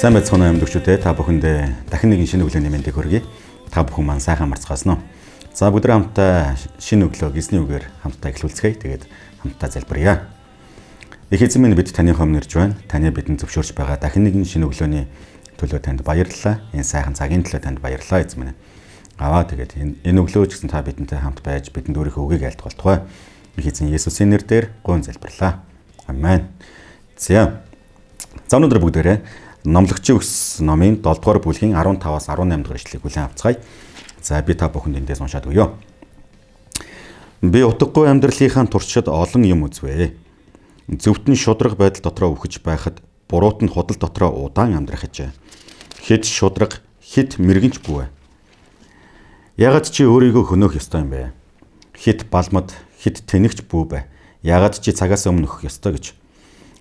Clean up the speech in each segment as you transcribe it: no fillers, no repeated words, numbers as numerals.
Сайн байцгаана амьдгчдээ та бүхэндээ дахин нэгэн шинэ өглөөний мэндийг хүргэе. Та бүхэн маань сайхан марцгаасан уу? За бүгд хамтдаа шинэ өглөөг эзний үгээр хамтдаа эхлүүлцгээе. Тэгээд хамтдаа залбирая. Их эзэн минь бид таны өмнө ирж байна. Таны бидэнд зөвшөөрч байгаа дахин нэгэн шинэ өглөөний төлөө танд баярлалаа. Энэ сайхан цагийн төлөө танд баярлалаа эзэн минь. Аваа тэгээд энэ өглөө ч гэсэн та бидэнтэй хамт байж бидэнд өөрийнхөө үгийг айлтгуултугай. Их эзэн Есүсийн нэрээр гуйн залбирлаа. Амен. За өнөөдөр бүгдээрээ Номлогчийн үгс номын 7 дугаар бүлгийн 15-аас 18 дугаар ишлэгийг хүлээн авцгаая. За би та бүхэнд эндээс уншаад өгье. Би утгагүй амьдралынхаа туршид олон юм үзвэ. Зөвхөн шудраг байдал дотроо үхэж байхад буруут нь худал дотроо удаан амьдрах гэж. Хэд шудраг, хэд мэрэгэнч бүү. Ягаад чи өөрийгөө хөнөөх ёстой юм бэ? Хэд балмад, хэд тэнэгч бүү бэ? Ягаад чи цагаас өмнө өгөх ёстой гэж.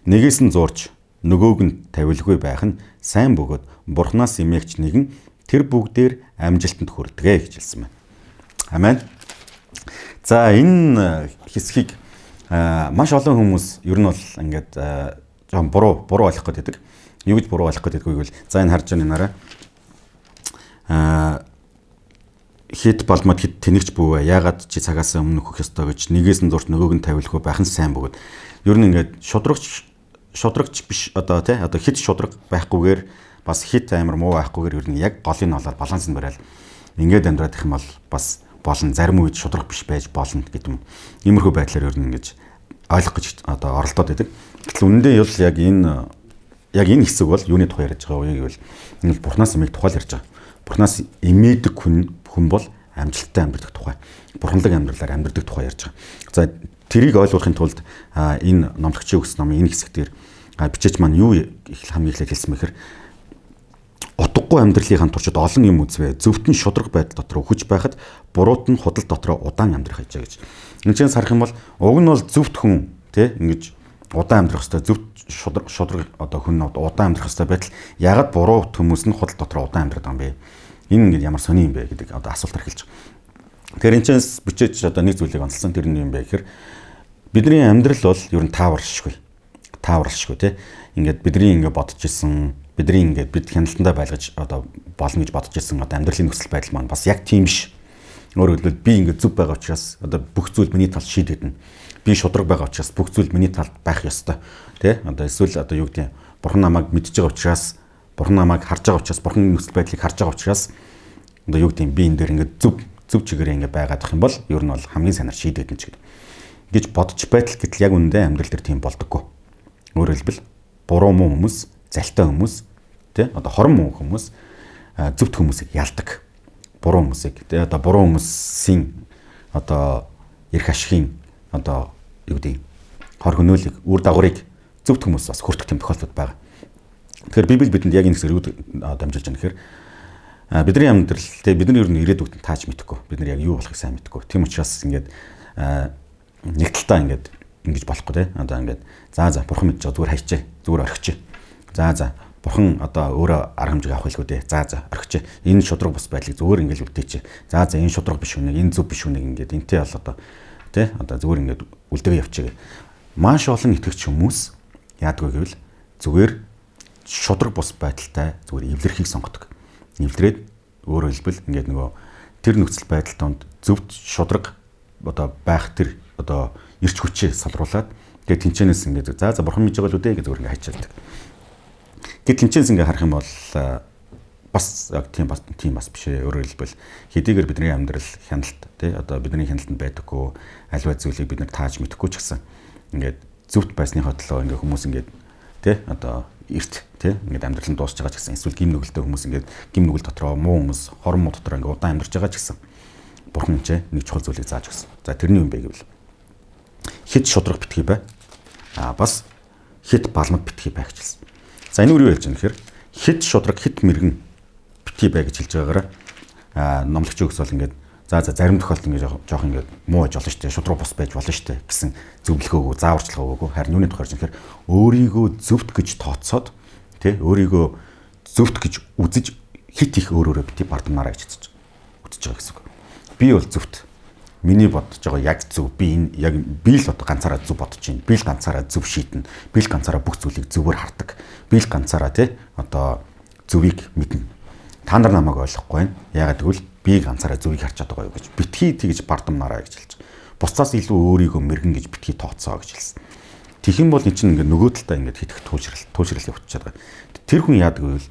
Нэгээс нь зурж нөгөөг нь тавилгүй байх нь сайн бөгөөд Бурханаас имээгч нэгэн тэр бүгдээр амжилтанд хүрдэгэ гэж хэлсэн байна. Амен. За энэ хэсгийг маш олон хүмүүс ер нь бол ингээд жоохон буруу ойлгох гэдэг. Юу гэж буруу ойлгох гэдэг вэ гэвэл за энэ харж байгаа нэраараа хэд балмад хэд тэнэгч бүү вэ? Яагаад чи цагаас өмнө өгөх ёстой гэж нэгээс нь зурж нөгөөг нь тавилгүй байх нь сайн бөгөөд ер нь ингээд шудрагч биш одоо хэд шудраг байхгүйгээр бас хэд амар муу байхгүйгээр ер нь яг голын олоод баланс нь барайл ингээд амьдрах юм бол бас болно, зарим үед шудраг биш байж болно гэдэг юм. Иймэрхүү байдлаар ер нь ингэж ойлгох гэж одоо оролдоод байдаг. Гэтэл үнэндээ яг энэ хэсэг бол юуны тухай ярьж байгаа вэ гэвэл энэ бол Бурханаас имээх тухай ярьж байгаа. Бурханаас имээдэг хүн бол амжилттай амьдрах тухай, бурханлаг амьдралаар амьдрах тухай ярьж байгаа. За тэрийг ойлгохын тулд энэ номлогчийн үгс номын энэ хэсэг дээр бичээч маань юу хамгийн эхлээд хэлсэн мэхээр утгагүй амьдралынхаа туршид олон юм үзвэ. Зөвхөн шудраг байдал дотор үхэж байхад буруут нь худал дотроо удаан амьдрах гэж. Энд чинь харах юм бол уг нь бол зөвхт хүн ингэж удаан амьдрах хэвээр зөвхт шудраг одоо хүн удаан амьдрах хэвээр байтал ягаад буруу хүмүүс нь худал дотроо удаан амьдрах юм бэ? Энэ ингэ ямар сони юм бэ гэдэг одоо асуулт эхэлж байгаа. Тэгэхээр энэ чинь бичээч одоо нэг зүйлийг онцлсан тэр нь юм бэ гэхээр бидний амьдрал бол ер нь тааваршгүй тий. Ингээд бидний ингээд бодож исэн, бидний ингээд бид хяналтандаа байлгаж одоо болно гэж бодож исэн одоо амьдралын нөхцөл байдал маань бас яг тийм биш. Өөрөөр хэлбэл би ингээд зөв байгаа учраас одоо бүх зүйл миний талд шийдэгдэнэ. Би шудраг байгаа учраас бүх зүйл миний талд байх ёстой. Тий? Одоо эсвэл одоо юу гэдэг Бурхан намайг мэдж байгаа учраас, Бурхан намайг харж байгаа учраас, Бурханы нөхцөл байдлыг харж байгаа учраас одоо юу гэдэг би энэ дээр ингээд зөв чигээр ингээд байгаад ах юм бол ер нь бол хамгийн санаар шийдэгдэнэ ч гэдэг. Гэж бодож байтал гэтэл яг үүндээ амьдрал дээр тийм болдоггүй. Өөрөөр хэлбэл буруу муу хүмүүс, залтай хүмүүс, тий одоо хорон муу хүмүүс зөвхт хүмүүсийг ялдаг. Буруу хүмүүсийг тий одоо буруу хүмүүсийн одоо эрх ашигын одоо юу гэдэг хор хөнөөлийг, үр дагаврыг зөвхт хүмүүс бас хүртэх тийм тохиолдлууд байгаа. Тэгэхээр Библи бидэнд яг энэ хэсгээр дамжуулж байгаа нэхэр бидний амьдрал тий бидний ер нь ирээдүйд тааж мэдэхгүй. Бид нар яг юу болохыг сайн мэдэхгүй. Тийм учраас ингээд нэг талтаа ингэж болохгүй тий. Одоо ингээд за бурхан мэдж байгаа зүгээр хайчээ, зүгээр орхичээ. За бурхан одоо өөрөө арга хэмжээг авах хэлгүй дээ. За орхичээ. Энэ шудраг бус байдлыг зүгээр ингээд үлдээчээ. За энэ шудраг биш үнэ, энэ зөв биш үнэ ингээд энтэй бол одоо тий одоо зүгээр ингээд үлдээгээ явчихъя. Маш олон итгэгч хүмүүс яадгүй гэвэл зүгээр шудраг бус байдалтай зүгээр эвлэрхийг сонгодог. Эвлэрээд өөрөөр хэлбэл ингээд нөгөө тэр нөхцөл байдал донд зөвхт шудраг одоо байх тэр одоо ирч хүчээ салруулад тэгээд тэнчэнээс ингээд за бурхан мэдж байгаа л үдэ гэж зүгээр ингээд хайчаадаг. Тэгээд тэнчэнээс ингээд харах юм бол бас яг тийм бас биш ээ. Өөрөөр хэлбэл хэдийгээр бидний амьдрал хяналт тий одоо бидний хяналтанд байдаггүй альва зүйлийг бид нар тааж мэдэхгүй ч гэсэн ингээд зөвхт байсныхаа төлөө ингээд хүмүүс ингээд тий одоо эрт тий ингээд амьдрал нь дуусч байгаа ч гэсэн эсвэл гим нүгэлтэй хүмүүс ингээд гим нүгэл дотроо муу хүмүүс хорон муу дотроо ингээд удаан амьдарч байгаа ч гэсэн бурхан ч нэг чухал зүйлийг зааж өгсөн. За тэрний юм бэ гэвэл хэд шудраг битгий бай. Бас хэд балмад битгий бай гэж хэлсэн. За энэ юу хэлж байгаа нөхөр хэд шудраг хэд мэрэгэн битгий бай гэж хэлж байгаагаар номлогчийн үгс бол ингээд за зарим тохиолдолд ингээд жоох ингээд муу байж болно шүү дээ. Шудраг бус байж болно шүү дээ гэсэн зөвлөгөөгөө зааварчилгаа өгөөгүй. Харин юуны тухай хэлж байгаа нөхөр өөрийгөө зөвхт гэж тооцоод тий өөрийгөө зөвхт гэж үзэж хит их өөрөөрөө битгий бардамнараа гэж үзэж байгаа гэсэн үг. Би бол зөвхт миний бодож байгаа яг зөв. Би энэ яг би л одоо ганцаараа зөв бодож байна. Би л ганцаараа зөв шийднэ. Би л ганцаараа бүх зүйлийг зөвөр хардаг. Би л ганцаараа одоо зөвийг мэднэ. Та нар намайг ойлгохгүй байна. Яагаад гэвэл би ганцаараа зөвийг харж чаддаг гэж битгий тэгж бардамнараа гэж хэлж. Бусдаас илүү өөрийгөө мэрэгэн гэж битгий тооцоо гэж хэлсэн. Тэгэх юм бол эн чинь ингээд нөгөө талдаа ингээд хитэх туушрал явуулчихад байгаа. Тэр хүн яадаг вэ?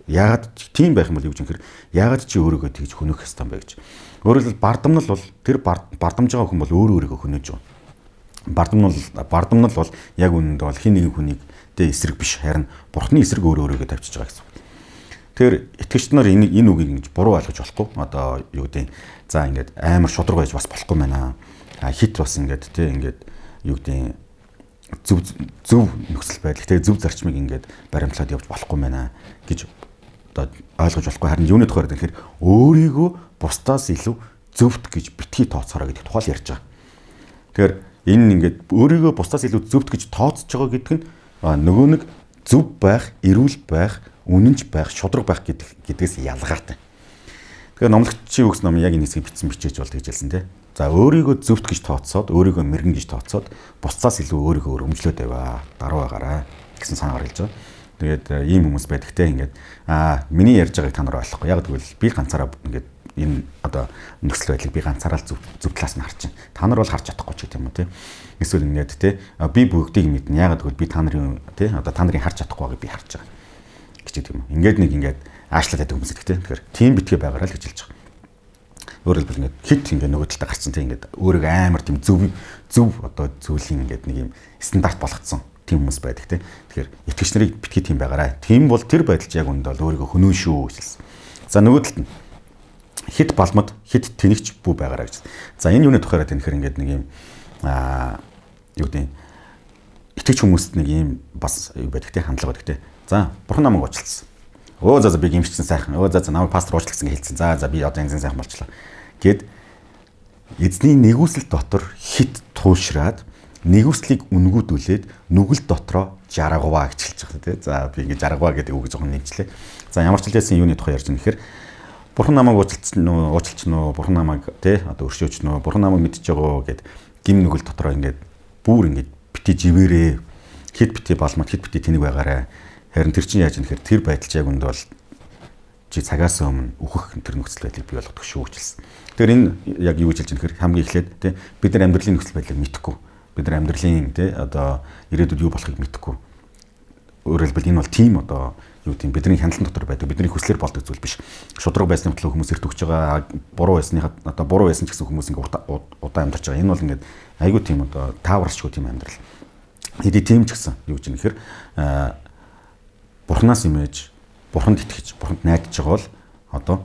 Яагаад тийм байх юм бол юу гэж юм хэрэг яагаад чи өөрийгөө тэгж хөнөөх ёстой юм бэ гэж. Өөрөөр хэлбэл бардамнал бол тэр бардамж байгаа хүн бол өөрийгөө хөнөөж байгаа. Бардамнал бол яг үнэндээ бол хин нэгэн хүнийг эсрэг биш харин бурхны эсрэг өөрийгөө тавьчихж байгаа гэсэн. Тэгэхээр итгэгчид нар энэ үгийг ингэж буруу ойлгож болохгүй. Одоо юу гэдэг за ингээд амар шудраг байж бас болохгүй байна. Хит бас ингээд ингээд юу гэдэг зөв нөхцөл байдал зөв зарчмыг ингээд баримтлаад явж болохгүй байна гэж одоо ойлгож болохгүй. Харин юуны тухайд тэгэхээр өөрийгөө бусдаас илүү зөвхт гэж битгий тооцоорой гэдэг тухай ярьж байгаа. Тэгэхээр энэ ингээд өөрийгөө бусдаас илүү зөвхт гэж тооцож байгаа гэдэг нь нөгөө нэг зөв байх, эрүүл байх, үнэнч байх, шудраг байх гэдгээс ялгаатай. Тэгэхээр номлогчийн үгс ном яг энэ хэсгийг бичсэн бичээж бол гэж хэлсэн тийм. За өөрийгөө зөвхт гэж тооцоод, өөрийгөө мэрэгэн гэж тооцоод бусдаас илүү өөрийгөө өрөмжлөөд байваа, даруй байгаарай гэсэн санаагаар хэлж байгаа. Тэгээд ийм хүмүүс байдаг те ингээд миний ярьж байгааг та нар ойлгохгүй. Яг тэгвэл би ганцаараа ингээд энэ одоо нөхцөл байдлыг би ганцаараа л зөв талаас нь харж байна. Та нар бол харж чадахгүй ч гэх юм уу те. Эсвэл ингээд те би бүгдийг мэднэ. Яг тэгвэл би та нарын те одоо та нарын харж чадахгүй байгааг би харж байгаа. Гэж юм. Ингээд нэг ингээд аашлаад байдаг хүмүүс гэдэг те. Тэгэхээр тийм битгий байгаарай л гэж хэлж байгаа. Өөрөөр хэлбэл ингээд хит ингээд нөгөө талдаа гарцсан те ингээд өөрийгөө амар тийм зөв одоо зүйлийн ингээд нэг юм стандарт болгоцсон тийм хүмүүс байдаг те. Тэгэхээр итгэгч нарыг битгий тийм байгаарай. Тийм бол тэр байдалч яг үндэ бол өөрийгөө хөнөө шүү гэсэн. За нөгөө талд нь хит балмад хит тэнэгч бүү байгаарай гэж. За энэ юуны тухайраа тэнэхэр ингээд нэг юм юу гэдэг итгэж хүмүүст нэг юм бас юу байдаг те хандлага байдаг те. За бурхан намайг уучлсан. Өө за би гимшсэн сайхан. Өө за намайг пастор уучлсан гэж хэлсэн. За би одоо энэ сайхан болчлаа. Гэт эзний нэгүсэл дотор хит туушраад нэгүслийг үнгүүдүүлээд нүгэл дотроо жаргаваа гэж хэлж байгаа тийм. За би ингэ жаргаваа гэдэг үг жоохон нэгжлээ. За ямар ч хэлсэн юуны тухай ярьж байгаа нэхэр бурхан намайг уучлсан уу, бурхан намайг тий одоо өршөөч нөө, бурхан намайг мэдж байгаа гэд гим нүгэл дотроо ингэ бүр ингэ бити живээрээ хэд бити балмад хэд бити тэнэг байгаарай. Харин тэр чинь яаж юм нэхэр тэр байдалч яг үнд бол чи цагаас өмнө өөхөх тэр нөхцөл байдлыг бий болгодог шүү гэж хэлсэн. Тэгэхээр энэ яг юу гэж хэлж байгаа нэхэр хамгийн эхлээд тий бид нар амьдралын нөхцөл байдлыг мэдэхгүй. Бид нар амьдралын тий одоо ирээдүйд юу болохыг мэдэхгүй. Өөрөөр хэлбэл энэ бол тийм одоо юу тийм бидний хяналтын дотор байдаг. Бидний хүслээр болдог зүйл биш. Шудраг байсны төлөө хүмүүс эрт өгч байгаа. Буруу байсныхаа одоо буруу байсан ч гэсэн хүмүүс ингээ удаан амьдарч байгаа. Энэ бол ингээд айгүй тийм одоо тааварчгүй тийм амьдрал. Хэдий тийм ч гэсэн юу гэж нэхэр бурхнаас имэж, бурханд итгэж, бурханд найдаж байгаа бол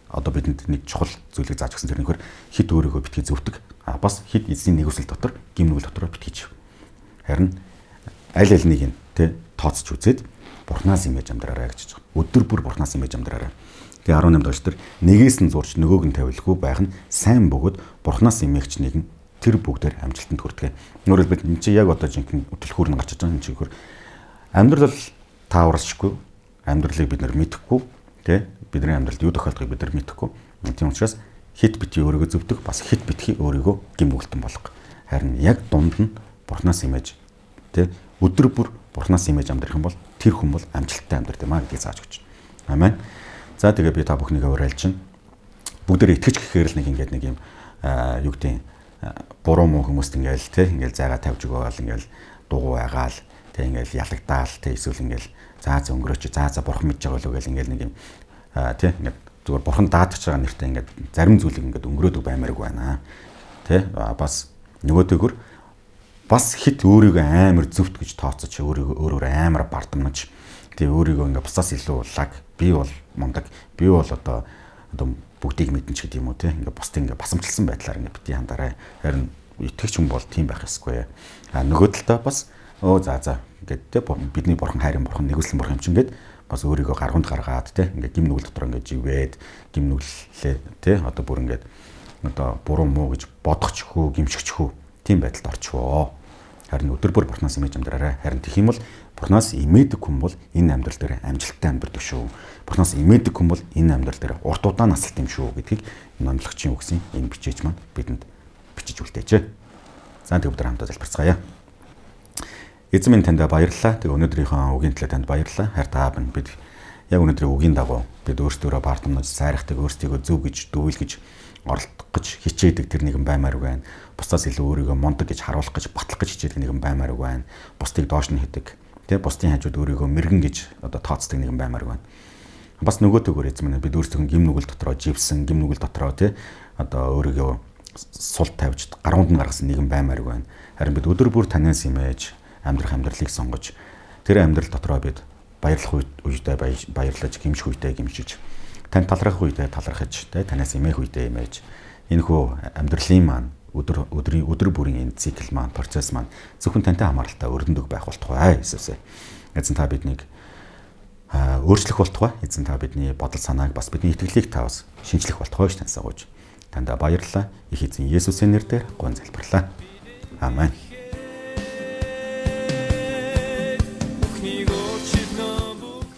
одоо бидэнд нэг чухал зүйлийг зааж өгсөн. Тэр нөхөр хит өөрийгөө битгий зөвдөг. Бас хит эзний нэгүсэл дотор, гим нүгэл дотор битгийж. Харин аль нэг нь тэ тооцч үзээд бурхнаас имэж амьдраарай гэж байгаа. Өдөр бүр бурхнаас имэж амьдраарай. Тэгээ 18 доош тэр нэгээс нь зурж нөгөөг нь тавилгүй байх нь сайн бөгөөд бурхнаас имэгч нэгэн тэр бүгдээр амжилтанд хүрдэг. Өөрөөр хэлбэл энэ чи яг одоо жинхэнэ өтөлхүүр нь гарч байгаа юм чи хөр амьдрал тааварчгүй, амьдралыг бид нар мэдэхгүй, тэ бидний амьдралд юу тохиолдохыг бид нар мэдэхгүй. Тийм учраас хит бити өөрийгөө зөвдөх, бас хит битгий өөрийгөө гим нүгэлтэн болгох. Харин яг дунд нь бурхнаас имэж тэ өдөр бүр бурхнаас имэж амьдрах юм бол тэр хүн бол амжилттай амьдрах юм а гэдгийг зааж өгч байна. Амен. За тэгээ би та бүхнийгээ уриалж байна. Бүгдээ итгэж гэхээр л нэг ингээд нэг юм юу гэдэг буруу муу хүмүүст ингээл тэ ингээл зайгаа тавьж өгөөл ингээл дугуй байгаал тэ ингээл ялагдаал тэ эсвэл ингээл заа өнгөрөөч заа бурхан мэдж байгаа л үгээл ингээл нэг юм тэ ингээд зүгээр бурхан даадж байгаа нэртэй ингээд зарим зүйлийг ингээд өнгөрөөдөг баймаарг байна. Тэ бас нөгөөдөөгөр бас хит өөрийгөө амар зөвхт гэж тооцож өөрөөр амар бардамнаж тэгээ өөрийгөө ингээ бусдаас илүү лаг би бол мундаг би бол одоо бүгдийг мэднэ ч гэдэг юм уу те ингээ бусдыг ингээ басамжилсан байдлаар ингээ бити хандараа харин итгэж хүн бол тийм байх ёсгүй. Нөгөө талдаа бас за ингээд те бидний бурхан хайрын бурхан нэгүслэн бурхан юм чинь ингээд бас өөрийгөө гаргунд гаргаад те ингээ гим нүгэл дотор ингээ живээд гим нүглээ те одоо бүр ингээд одоо буруу муу гэж бодохчхүү гимшигчхүү тийм байдалд орчихвоо. Харин өдөр бүр бурхнаас имэж амьдраарай. Харин тэгэх юм бол бурхнаас имээдэг хүн бол энэ амьдрал дээр амжилттай амьдардаг шүү. Бурхнаас имээдэг хүн бол энэ амьдрал дээр урт удаан насалт юм шүү гэдгийг номлогчийн үгсийн энэ бичээж маань бидэнд арчиж үлдээжээ. За тэг өдөр хамтдаа залбирцгаая. Эзэн минь танд баярлалаа. Тэг өнөөдрийнхөө үгийн төлөө танд баярлалаа. Хайр та аав бид яг өнөөдрийн үгийн дагуу бид өөрсдөө баардамнаж сайрахдаг, өөрсдийгөө зөв гэж дүүлгэж оролдох гэж хичээдэг тэр нэгэн баймаар байна. Бусдаас илүү өөрийгөө мундаг гэж харуулах гэж батлах гэж хичээдэг нэгэн баймаар байна. Бусдыг доош нь хийдэг. Тэ бусдын хажууд өөрийгөө мэрэгэн гэж тооцдог нэгэн баймаар байна. Бас нөгөө төгөөр эзэн минь бид өөрсдөө гим нүгэл дотроо живсэн, гим нүгэл дотроо өөрийгөө сул тавьж гаруунд нь гаргасан нэгэн баймаар байна. Харин бид өдөр бүр танаас имэж амьдрах амьдралыг сонгож тэр амьдрал дотроо бид баярлах үедээ баярлаж, гимших үедээ гимшиж, тань талархах үедээ талархаж, танаас имэх үедээ имэж энэхүү амьдралын маань өдөр бүрийн энэ цикл маань, процесс маань зөвхөн тантай хамааралтай өрнөдөг байх болтугай Иесус. Эзэн та биднийг өөрчлөх болтугай. Эзэн та бидний бодол санааг бас бидний итгэлийг та бас шинжлэх болтугай гэж таньсаагууж. Танд баярлалаа. Их эзэн Есүсийн нэрээр гон залбирлаа. Амен.